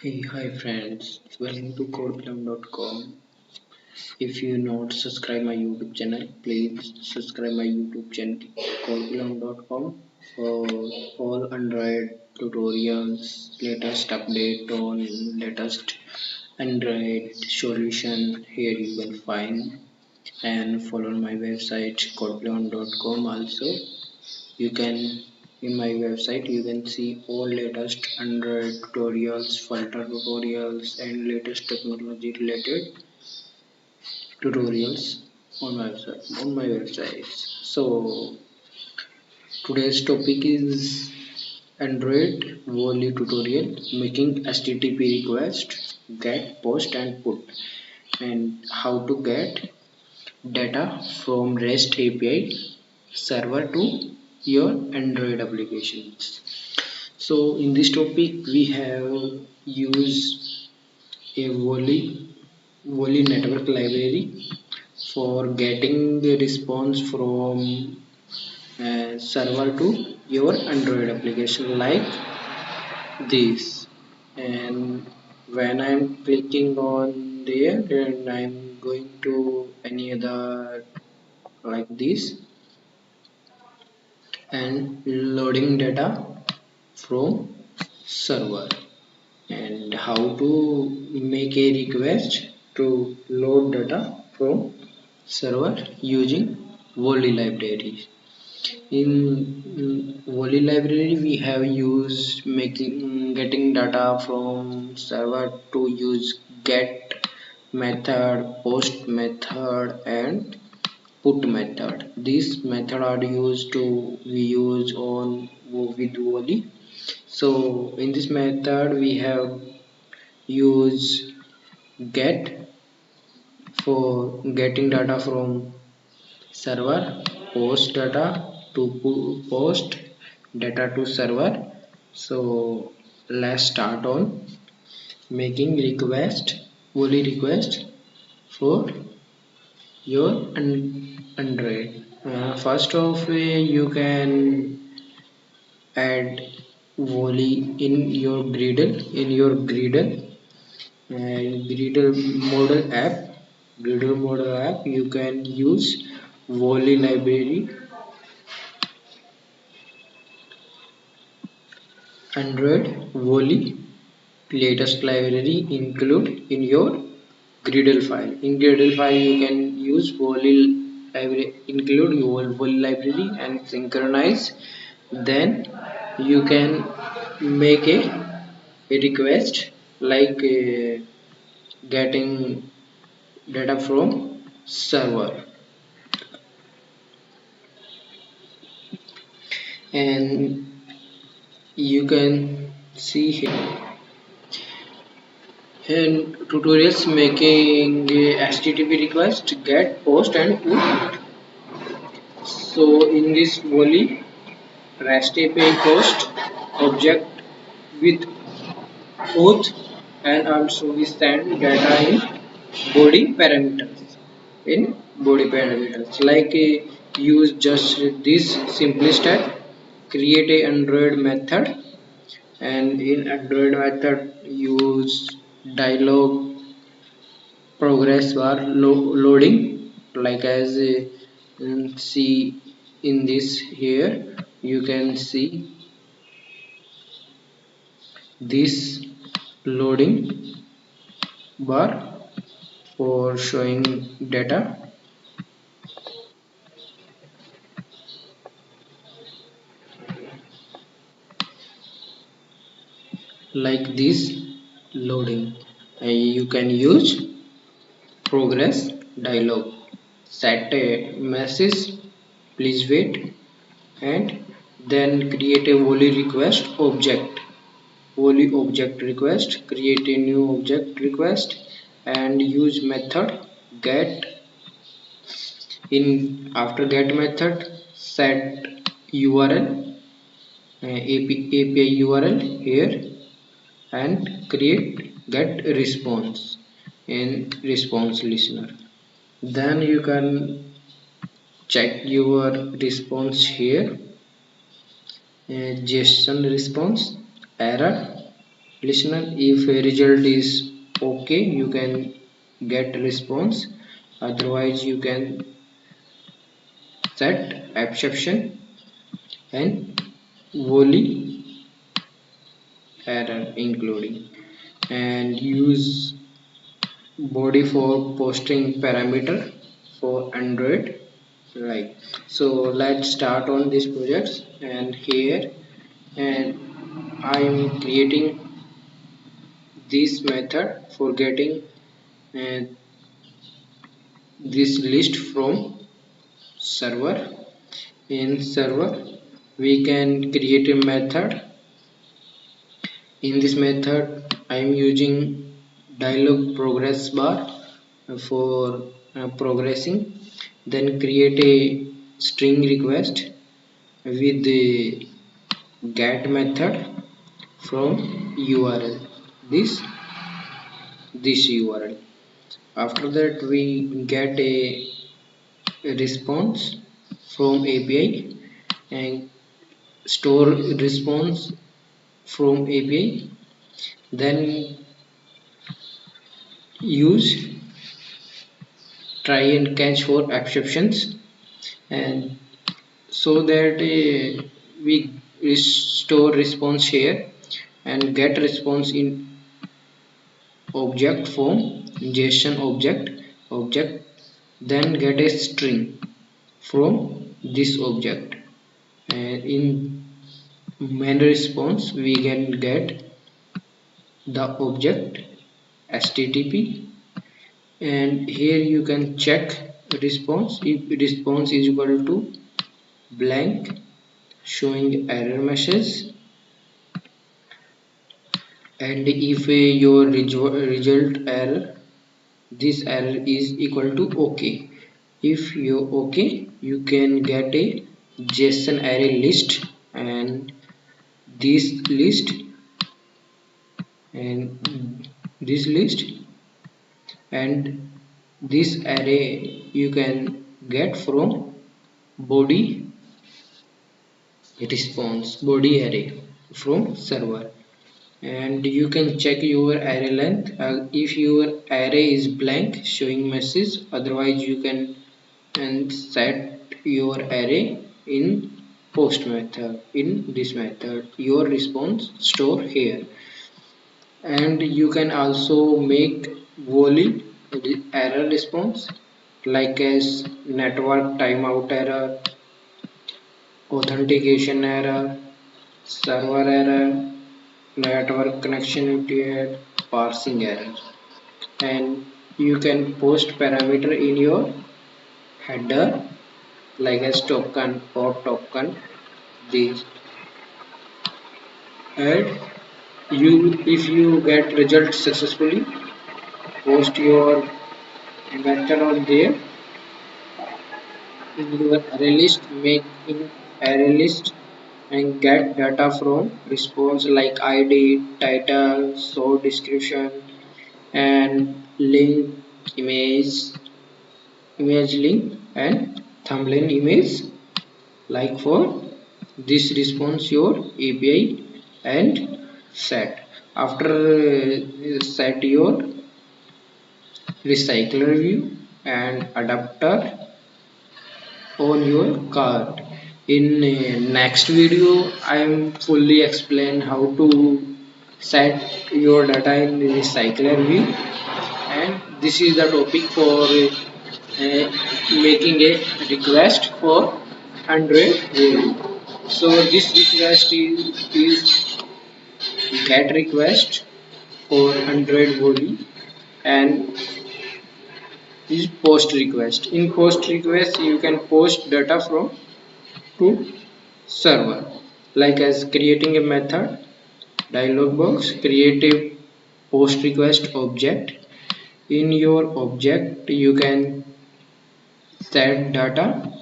Hey, hi friends, welcome to codeplum.com. If you not subscribe my YouTube channel, please subscribe my YouTube channel codeplum.com for all Android tutorials, latest update on latest Android solution. Here you will find and follow my website codeplum.com also. You can in my website you can see all latest Android tutorials, filter tutorials and latest technology related tutorials on my website. So today's topic is Android Volley tutorial, making HTTP request, get, post and put, and how to get data from REST API server to your Android applications. So in this topic we have used a Volley network library for getting the response from server to your Android application like this. And when I'm clicking on there and I'm going to any other like this and loading data from server, and how to make a request to load data from server using Volley library. In Volley library we have used making getting data from server to use get method, post method and put method. These method are used to we use on with Volley. So in this method we have used get for getting data from server, post data to post data to server. So let's start on making request, Volley request for your Android. First off, you can add Volley in your Gradle and Gradle model app. You can use Volley library, Android Volley latest library include in your Gradle file. In Gradle file you can use Volley library, include your Volley library and synchronize. Then you can make a request like getting data from server, and you can see here in tutorials making a HTTP request, get, post and put. So in this Volley REST API post object with Aoth, and also we send data in body parameters. In body parameters like use just this simple step, create a Android method, and in Android method use dialog progress bar loading like as see in this. Here you can see this loading bar for showing data like this loading. You can use progress dialog, set a message, please wait, and then create a Volley request object, Volley object request, create a new object request and use method get. In after get method set URL, API URL here, and create get response in response listener. Then you can check your response here, JSON response error listener. If a result is okay, you can get response, otherwise you can set exception and volley error including, and use body for posting parameter for Android. Right, so let's start on this project. And here, and I am creating this method for getting uh, this list from server. In server we can create a method. In this method I am using dialog progress bar for progressing. Then create a string request with the get method from URL, this URL. After that we get a response from API and store response from API. Then use try and catch for exceptions, and so that we store response here and get response in object form, JSON object, then get a string from this object, and in main response we can get the object http. And here you can check response. If response is equal to blank, showing error message, and if your result error, this error is equal to okay. If you okay, you can get a JSON array list, and this list and this list and this array you can get from body response, body array from server. And you can check your array length. If your array is blank, showing message, otherwise you can and set your array in post method. In this method your response store here. And you can also make volley error response, like as network timeout error, authentication error, server error, network connectivity error, parsing error. And you can post parameter in your header, like as token or token this. And you, if you get result successfully, post your method on there. In your array list, make in array list and get data from response, like ID, title, show description, and link, image, image link, and thumbnail image, like for this response your API. And set after set your recycler view and adapter on your card. In next video I am fully explain how to set your data in recycler view, and this is the topic for making a request for Android Volley. So this request is get request for Android Volley, and is post request. In post request you can post data from to server, like as creating a method, dialog box, create a post request object. In your object you can set data,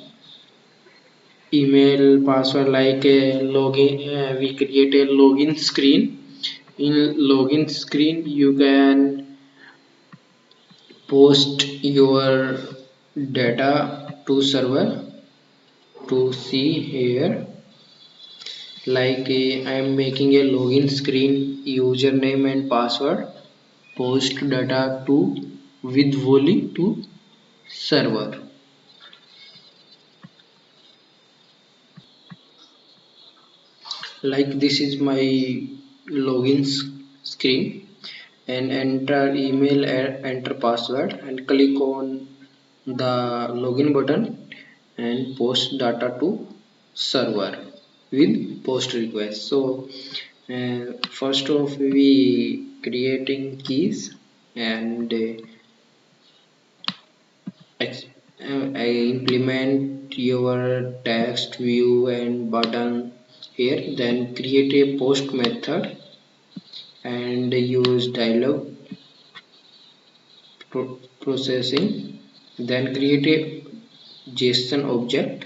email, password, like a login. We create a login screen. In login screen you can post your data to server to see here, like I am making a login screen, username and password, post data to with Volley to server. Like this is my login screen, and enter email and enter password and click on the login button and post data to server with post request. So first off we creating keys and I implement your text view and button here, then create a post method and use dialog processing, then create a JSON object.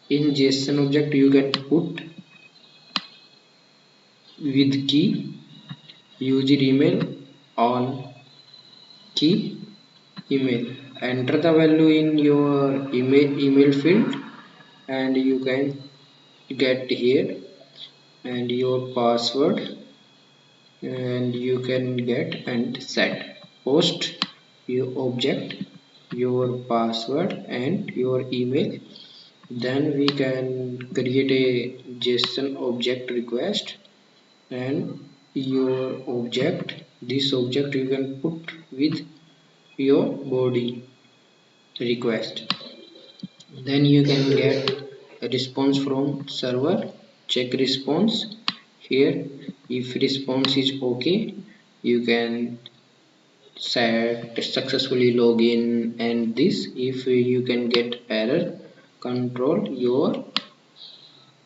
In JSON object you can put with key, user email on key email, enter the value in your email field and you can get here, and your password, and you can get and set post your object, your password and your email. Then we can create a JSON object request and your object, this object you can put with your body request. Then you can get a response from server, check response here. If response is okay, you can set successfully login, and this if you can get error, control your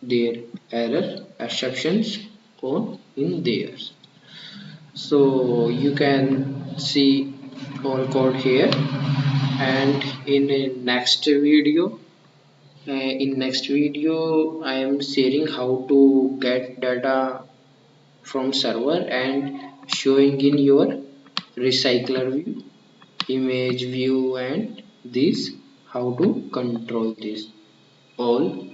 their error exceptions code in there. So you can see all code here, and in a next video in next video I am sharing how to get data from server and showing in your recycler view, image view, and this how to control this all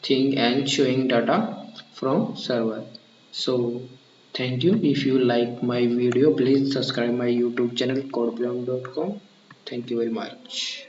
thing and showing data from server. So thank you. If you like my video, please subscribe my YouTube channel codeplum.com. Thank you very much.